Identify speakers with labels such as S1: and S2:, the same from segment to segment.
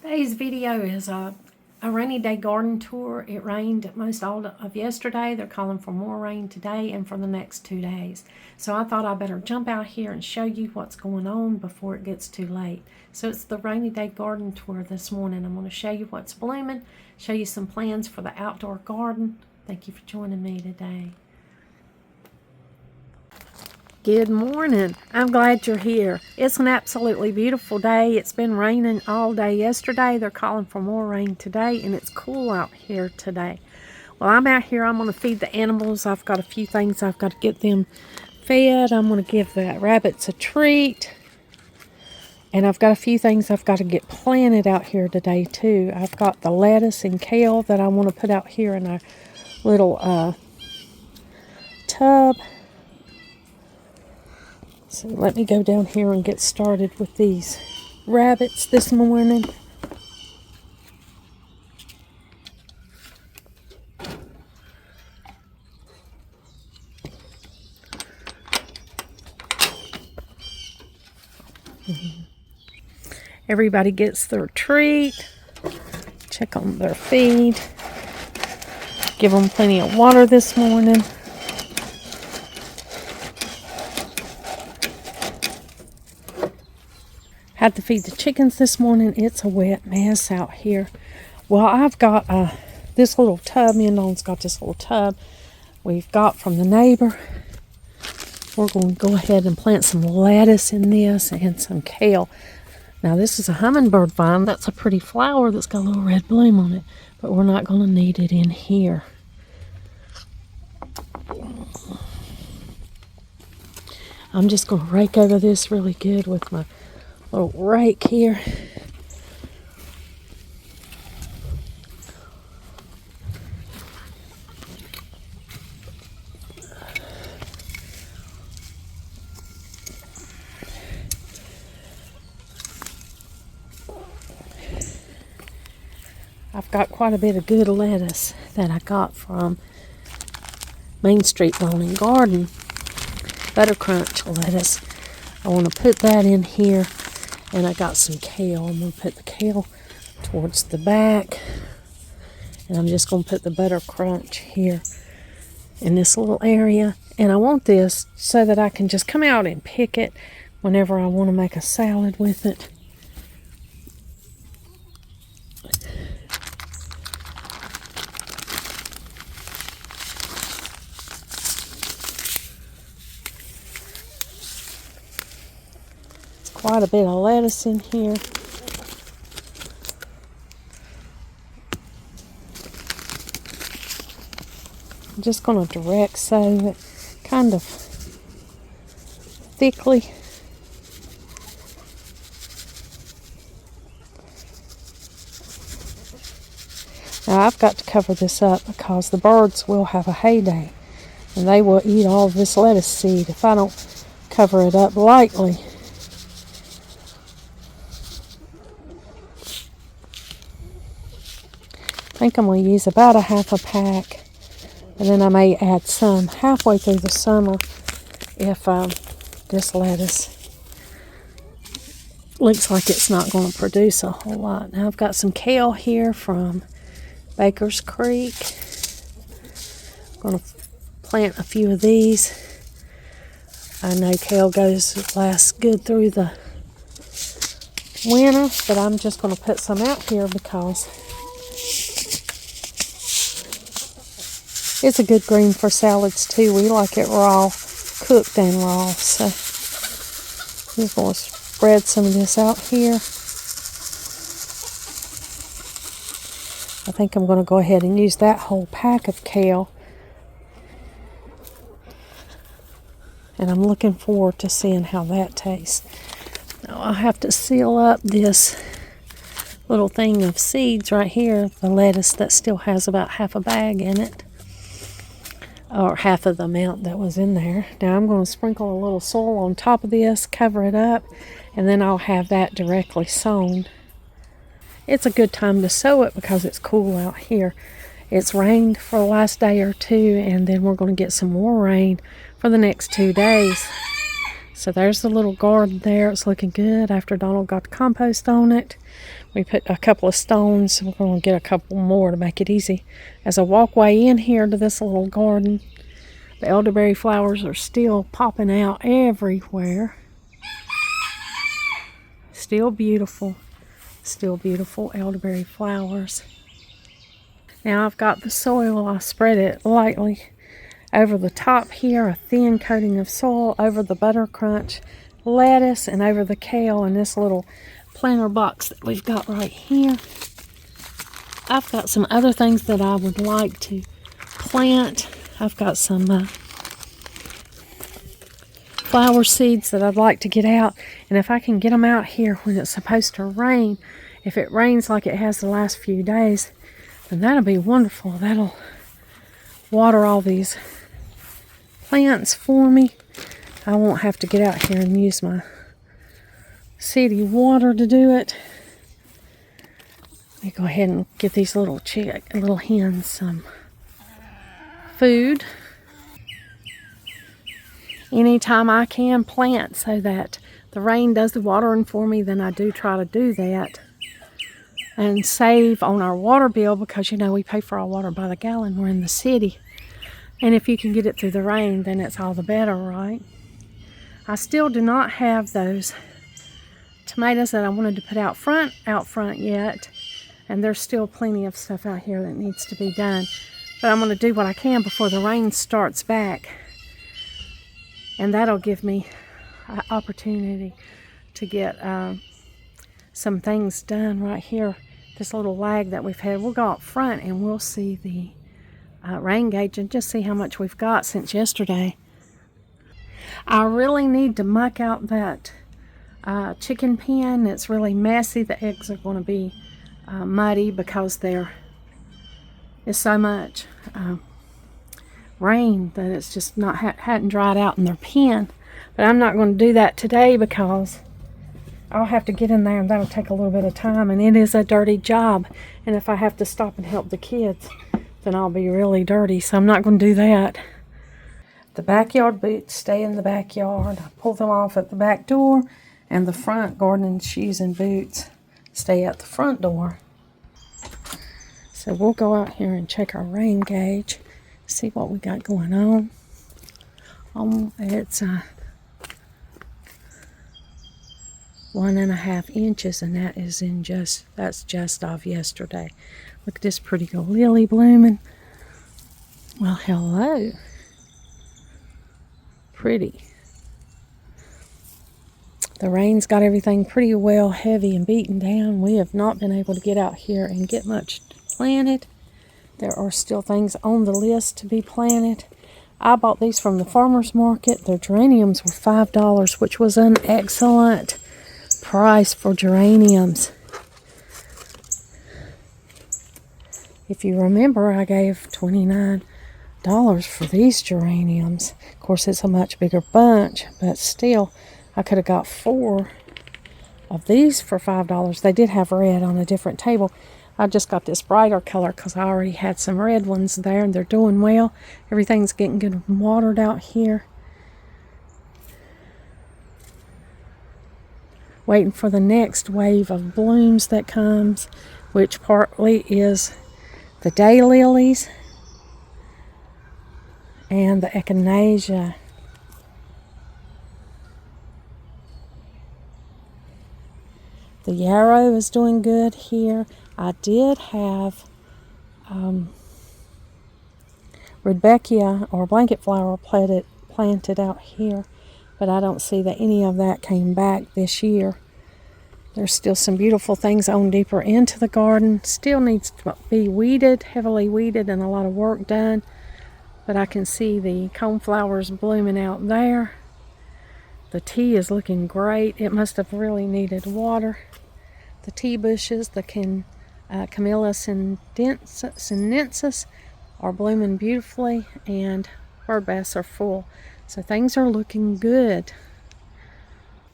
S1: Today's video is a rainy day garden tour. It rained most all of yesterday. They're calling for more rain today and for the next 2 days. So I thought I better jump out here and show you what's going on before it gets too late. So it's the rainy day garden tour this morning. I'm going to show you what's blooming, show you some plans for the outdoor garden. Thank you for joining me today. Good morning. I'm glad you're here. It's an absolutely beautiful day. It's been raining all day yesterday. They're calling for more rain today, and it's cool out here today. Well, I'm out here. I'm going to feed the animals. I've got a few things I've got to get them fed. I'm going to give the rabbits a treat. And I've got a few things I've got to get planted out here today, too. I've got the lettuce and kale that I want to put out here in a little tub. So let me go down here and get started with these rabbits this morning. Everybody gets their treat. Check on their feed. Give them plenty of water this morning. Had to feed the chickens this morning. It's a wet mess out here. Well, I've got this little tub. Me and Dawn's got this little tub we've got from the neighbor. We're going to go ahead and plant some lettuce in this and some kale. Now, this is a hummingbird vine. That's a pretty flower that's got a little red bloom on it, but we're not going to need it in here. I'm just going to rake over this really good with my little rake here. I've got quite a bit of good lettuce that I got from Main Street Lawn and Garden. Butter Crunch lettuce. I want to put that in here. And I got some kale. I'm going to put the kale towards the back. And I'm just going to put the Butter Crunch here in this little area. And I want this so that I can just come out and pick it whenever I want to make a salad with it. Quite a bit of lettuce in here. I'm just going to direct sow it kind of thickly. Now I've got to cover this up because the birds will have a heyday and they will eat all of this lettuce seed if I don't cover it up lightly. I think I'm going to use about a half a pack, and then I may add some halfway through the summer if this lettuce looks like it's not going to produce a whole lot. Now I've got some kale here from Baker's Creek. I'm going to plant a few of these. I know kale lasts good through the winter, but I'm just going to put some out here because it's a good green for salads too. We like it raw, cooked and raw. So I'm just going to spread some of this out here. I think I'm going to go ahead and use that whole pack of kale. And I'm looking forward to seeing how that tastes. Now I'll have to seal up this little thing of seeds right here, the lettuce that still has about half a bag in it. Or half of the amount that was in there. Now I'm going to sprinkle a little soil on top of this, cover it up, and then I'll have that directly sown. It's a good time to sow it because it's cool out here. It's rained for the last day or two, and then we're going to get some more rain for the next 2 days. So there's the little garden there. It's looking good after Donald got the compost on it. We put a couple of stones. We're going to get a couple more to make it easy. As a walkway in here to this little garden, the elderberry flowers are still popping out everywhere. Still beautiful elderberry flowers. Now I've got the soil. I spread it lightly over the top here, a thin coating of soil over the butter crunch lettuce and over the kale in this little planter box that we've got right here. I've got some other things that I would like to plant. I've got some flower seeds that I'd like to get out, and if I can get them out here when it's supposed to rain, if it rains like it has the last few days, then that'll be wonderful. That'll water all these plants for me. I won't have to get out here and use my city water to do it. Let me go ahead and give these little hens some food. Anytime I can plant so that the rain does the watering for me, then I do try to do that and save on our water bill, because we pay for our water by the gallon. We're in the city, and if you can get it through the rain, then it's all the better, right? I still do not have those tomatoes that I wanted to put out front yet, and there's still plenty of stuff out here that needs to be done, but I'm going to do what I can before the rain starts back, and that'll give me an opportunity to get some things done right here. This little lag that we've had, we'll go out front and we'll see the rain gauge and just see how much we've got since yesterday. I really need to muck out that chicken pen. It's really messy. The eggs are going to be muddy because there is so much rain that it's just not hadn't dried out in their pen. But I'm not going to do that today because I'll have to get in there, and that'll take a little bit of time, and it is a dirty job, and if I have to stop and help the kids, then I'll be really dirty, so I'm not going to do that. The backyard boots stay in the backyard. I pull them off at the back door, and the front gardening shoes and boots stay at the front door. So we'll go out here and check our rain gauge, see what we got going on. It's 1.5 inches, and that is that's just off yesterday. Look at this pretty little lily blooming. Well, hello. Pretty. The rain's got everything pretty well heavy and beaten down. We have not been able to get out here and get much planted. There are still things on the list to be planted. I bought these from the farmer's market. Their geraniums were $5, which was an excellent price for geraniums. If you remember, I gave $29 for these geraniums. Of course, it's a much bigger bunch, but still, I could have got 4 of these for $5. They did have red on a different table. I just got this brighter color because I already had some red ones there, and they're doing well. Everything's getting good and watered out here. Waiting for the next wave of blooms that comes, which partly is the daylilies and the echinacea. The yarrow is doing good here. I did have rudbeckia or blanket flower planted out here, but I don't see that any of that came back this year. There's still some beautiful things on deeper into the garden. Still needs to be weeded, heavily weeded, and a lot of work done. But I can see the coneflowers blooming out there. The tea is looking great. It must have really needed water. The tea bushes, the Camellia sinensis are blooming beautifully, and bird baths are full. So things are looking good.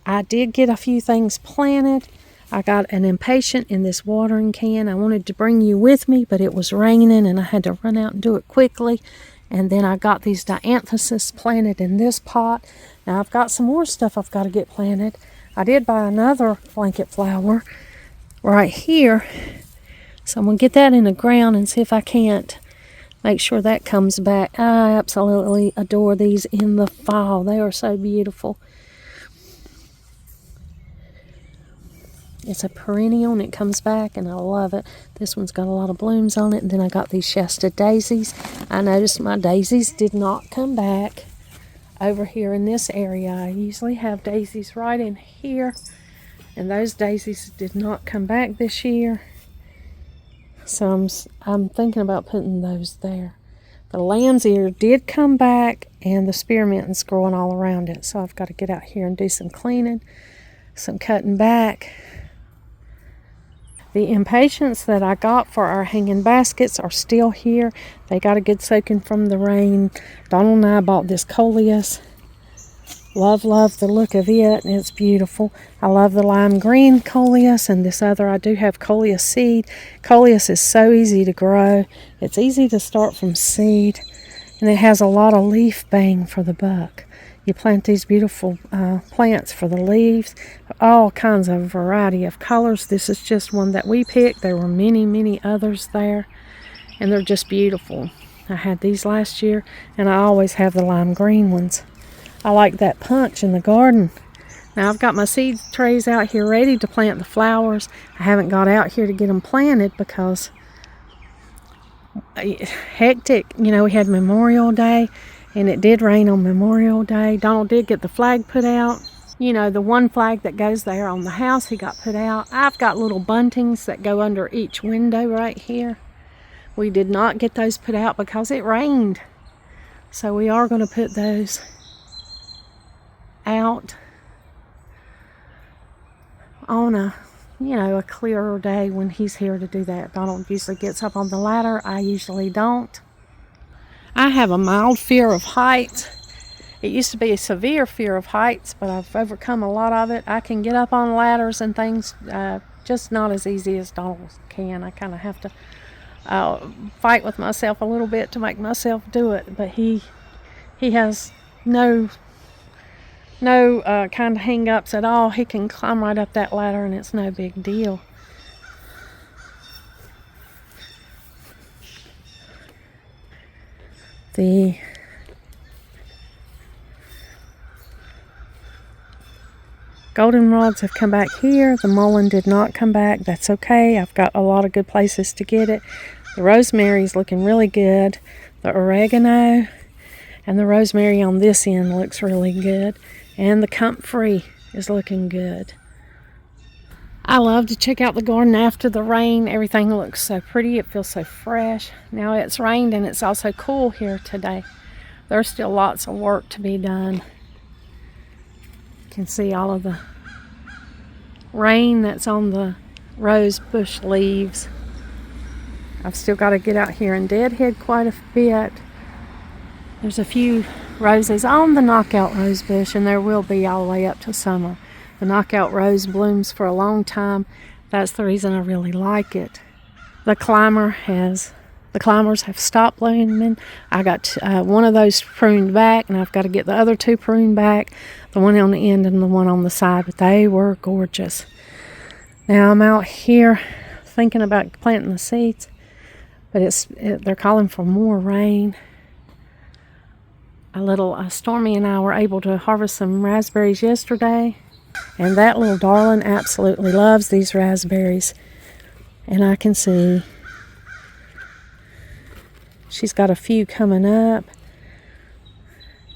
S1: I did get a few things planted. I got an impatient in this watering can. I wanted to bring you with me, but it was raining and I had to run out and do it quickly. And then I got these dianthus planted in this pot. Now I've got some more stuff I've got to get planted. I did buy another blanket flower right here. So I'm going to get that in the ground and see if I can't make sure that comes back. I absolutely adore these in the fall. They are so beautiful. It's a perennial and it comes back and I love it. This one's got a lot of blooms on it. And then I got these Shasta daisies. I noticed my daisies did not come back over here in this area. I usually have daisies right in here. And those daisies did not come back this year. So I'm thinking about putting those there. The lamb's ear did come back and the spearmint is growing all around it. So I've got to get out here and do some cleaning, some cutting back. The impatiens that I got for our hanging baskets are still here. They got a good soaking from the rain. Donald and I bought this coleus. Love the look of it, and it's beautiful. I love the lime green coleus, and this other, I do have coleus seed. Coleus is so easy to grow. It's easy to start from seed, and it has a lot of leaf bang for the buck. You plant these beautiful plants for the leaves, all kinds of variety of colors. This is just one that we picked. There were many others there, and they're just beautiful. I had these last year, and I always have the lime green ones. I like that punch in the garden. Now I've got my seed trays out here ready to plant the flowers. I haven't got out here to get them planted because hectic. You know, we had Memorial Day. And it did rain on Memorial Day. Donald did get the flag put out. You know, the one flag that goes there on the house, he got put out. I've got little buntings that go under each window right here. We did not get those put out because it rained. So we are going to put those out on a clearer day when he's here to do that. Donald usually gets up on the ladder. I usually don't. I have a mild fear of heights. It used to be a severe fear of heights, but I've overcome a lot of it. I can get up on ladders and things, just not as easy as Donald can. I kind of have to fight with myself a little bit to make myself do it. But he has no kind of hang-ups at all. He can climb right up that ladder and it's no big deal. The goldenrods have come back here. The mullein did not come back. That's okay. I've got a lot of good places to get it. The rosemary is looking really good. The oregano and the rosemary on this end looks really good. And the comfrey is looking good. I love to check out the garden after the rain. Everything looks so pretty. It feels so fresh. Now it's rained and it's also cool here today. There's still lots of work to be done. You can see all of the rain that's on the rose bush leaves. I've still got to get out here and deadhead quite a bit. There's a few roses on the knockout rose bush, and there will be all the way up to summer. The knockout rose blooms for a long time. That's the reason I really like it. The climbers have stopped blooming. I got one of those pruned back, and I've got to get the other two pruned back, the one on the end and the one on the side, but they were gorgeous. Now I'm out here thinking about planting the seeds, but they're calling for more rain. Stormy and I were able to harvest some raspberries yesterday. And that little darling absolutely loves these raspberries. And I can see she's got a few coming up.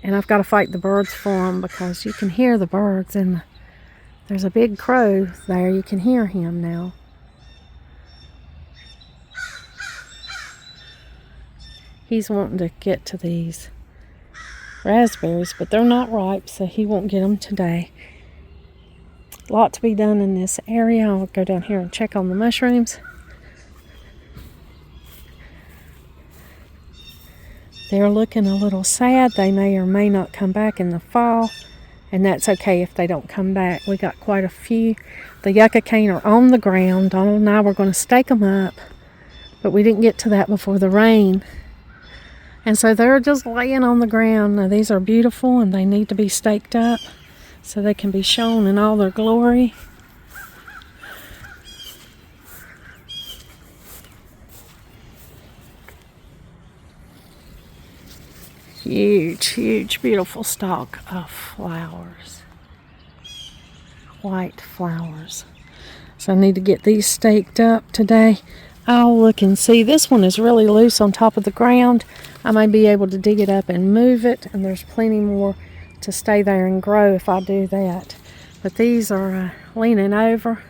S1: And I've got to fight the birds for them because you can hear the birds. And there's a big crow there. You can hear him now. He's wanting to get to these raspberries, but they're not ripe, so he won't get them today. A lot to be done in this area. I'll go down here and check on the mushrooms. They're looking a little sad. They may or may not come back in the fall, and that's okay if they don't come back. We got quite a few. The yucca cane are on the ground. Donald and I were going to stake them up, but we didn't get to that before the rain. And so they're just laying on the ground. Now these are beautiful and they need to be staked up so they can be shown in all their glory. Huge, huge, beautiful stalk of flowers. White flowers. So I need to get these staked up today. I'll look and see. This one is really loose on top of the ground. I may be able to dig it up and move it, and there's plenty more to stay there and grow if I do that. But these are leaning over.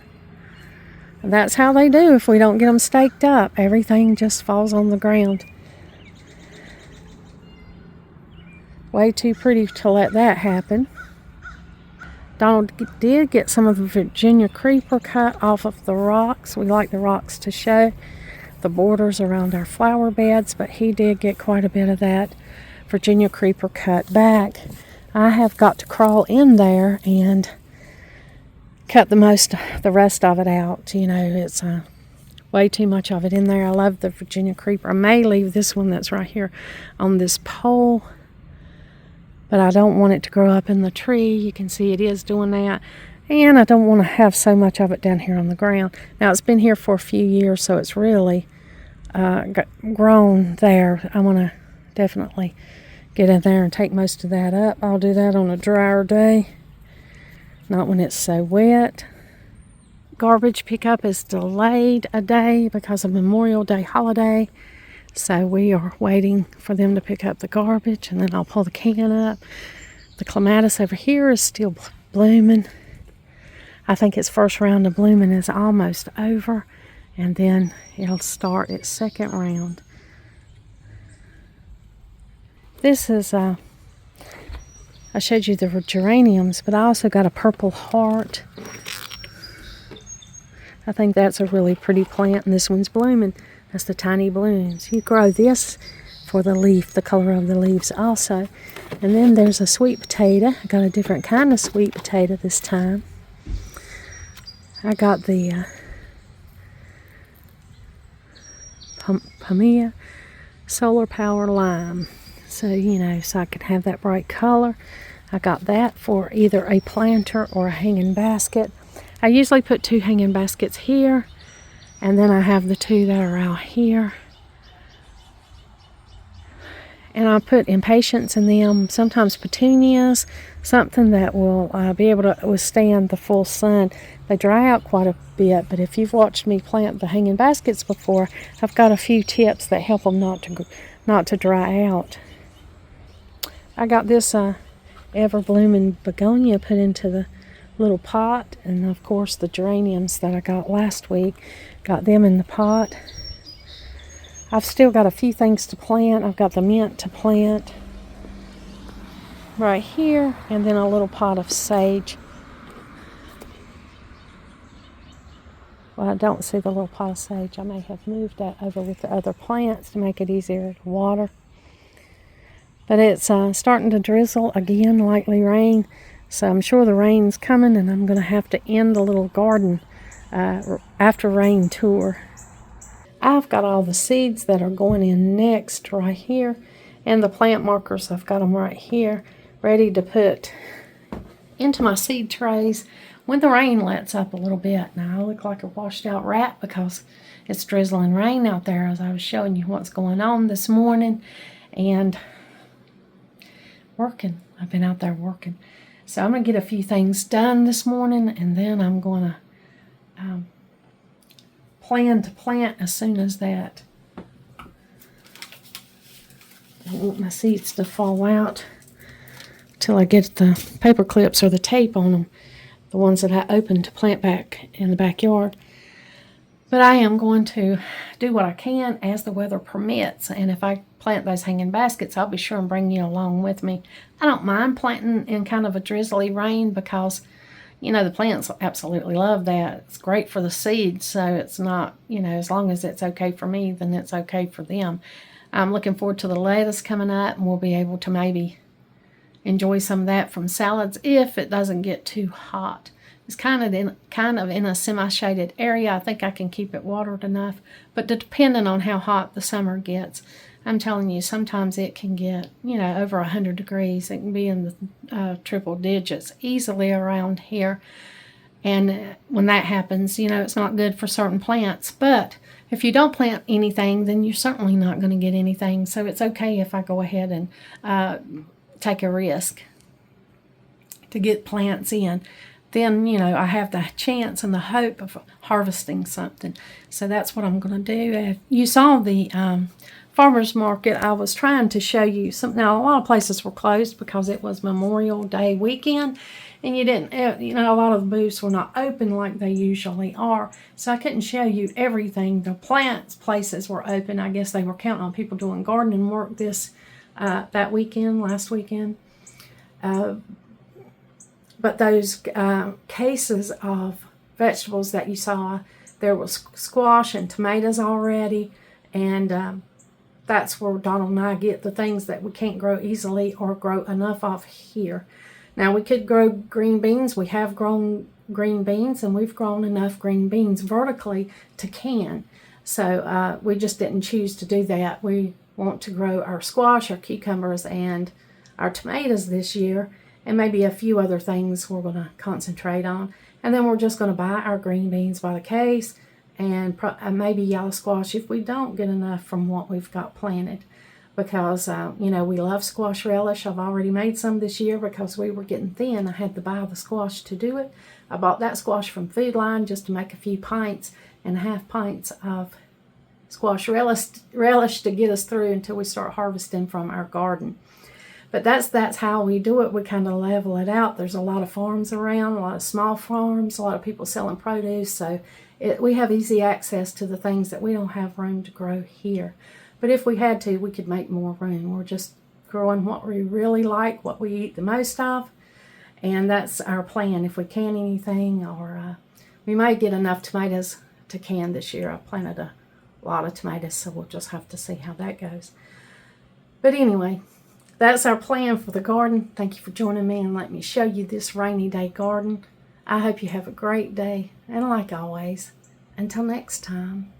S1: And that's how they do if we don't get them staked up. Everything just falls on the ground. Way too pretty to let that happen. Donald did get some of the Virginia creeper cut off of the rocks. We like the rocks to show the borders around our flower beds, but he did get quite a bit of that Virginia creeper cut back. I have got to crawl in there and cut the rest of it out. You know, it's way too much of it in there. I love the Virginia creeper. I may leave this one that's right here on this pole, but I don't want it to grow up in the tree. You can see it is doing that. And I don't want to have so much of it down here on the ground. Now, it's been here for a few years, so it's really grown there. I want to definitely get in there and take most of that up. I'll do that on a drier day, not when it's so wet. Garbage pickup is delayed a day because of Memorial Day holiday. So we are waiting for them to pick up the garbage, and then I'll pull the can up. The clematis over here is still blooming. I think its first round of blooming is almost over, and then it'll start its second round. This is, I showed you the geraniums, but I also got a purple heart. I think that's a really pretty plant, and this one's blooming. That's the tiny blooms. You grow this for the leaf, the color of the leaves also. And then there's a sweet potato. I got a different kind of sweet potato this time. I got the Pamia Solar Power Lime. So, you know, so I could have that bright color. I got that for either a planter or a hanging basket. I usually put 2 hanging baskets here. And then I have the 2 that are out here. And I put impatiens in them, sometimes petunias, something that will be able to withstand the full sun. They dry out quite a bit, but if you've watched me plant the hanging baskets before, I've got a few tips that help them not to dry out. I got this ever-blooming begonia put into the little pot, and of course the geraniums that I got last week, got them in the pot. I've still got a few things to plant. I've got the mint to plant right here, and then a little pot of sage. Well, I don't see the little pot of sage. I may have moved that over with the other plants to make it easier to water. But it's starting to drizzle again, lightly rain. So I'm sure the rain's coming, and I'm going to have to end the little garden after rain tour. I've got all the seeds that are going in next right here, and the plant markers, I've got them right here, ready to put into my seed trays when the rain lets up a little bit. Now I look like a washed out rat because it's drizzling rain out there, as I was showing you what's going on this morning, and working. I've been out there working. So I'm going to get a few things done this morning, and then I'm going to plan to plant as soon as that. I don't want my seeds to fall out till I get the paper clips or the tape on them, the ones that I opened to plant back in the backyard. But I am going to do what I can as the weather permits, and if I plant those hanging baskets, I'll be sure and bring you along with me. I don't mind planting in kind of a drizzly rain because, you know, the plants absolutely love that. It's great for the seeds, so it's not, you know, as long as it's okay for me, then it's okay for them. I'm looking forward to the lettuce coming up, and we'll be able to maybe enjoy some of that from salads if it doesn't get too hot. It's kind of in a semi-shaded area. I think I can keep it watered enough, but depending on how hot the summer gets, I'm telling you, sometimes it can get, over 100 degrees. It can be in the triple digits easily around here. And when that happens, it's not good for certain plants. But if you don't plant anything, then you're certainly not going to get anything. So it's okay if I go ahead and take a risk to get plants in. Then, I have the chance and the hope of harvesting something. So that's what I'm going to do. You saw the farmer's market. I was trying to show you something. Now, a lot of places were closed because it was Memorial Day weekend. And you didn't, a lot of the booths were not open like they usually are. So I couldn't show you everything. The plants places were open. I guess they were counting on people doing gardening work last weekend. But those cases of vegetables that you saw, there was squash and tomatoes already. And that's where Donald and I get the things that we can't grow easily or grow enough of here. Now, we could grow green beans. We have grown green beans, and we've grown enough green beans vertically to can. So we just didn't choose to do that. We want to grow our squash, our cucumbers, and our tomatoes this year, and maybe a few other things we're going to concentrate on. And then we're just going to buy our green beans by the case, and maybe yellow squash if we don't get enough from what we've got planted. Because, we love squash relish. I've already made some this year because we were getting thin. I had to buy the squash to do it. I bought that squash from Food Line just to make a few pints and half pints of squash relish to get us through until we start harvesting from our garden. But that's how we do it. We kind of level it out. There's a lot of farms around, a lot of small farms, a lot of people selling produce. So we have easy access to the things that we don't have room to grow here. But if we had to, we could make more room. We're just growing what we really like, what we eat the most of. And that's our plan. If we can anything, or we might get enough tomatoes to can this year. I planted a lot of tomatoes, so we'll just have to see how that goes. But anyway, that's our plan for the garden. Thank you for joining me and letting me show you this rainy day garden. I hope you have a great day. And like always, until next time.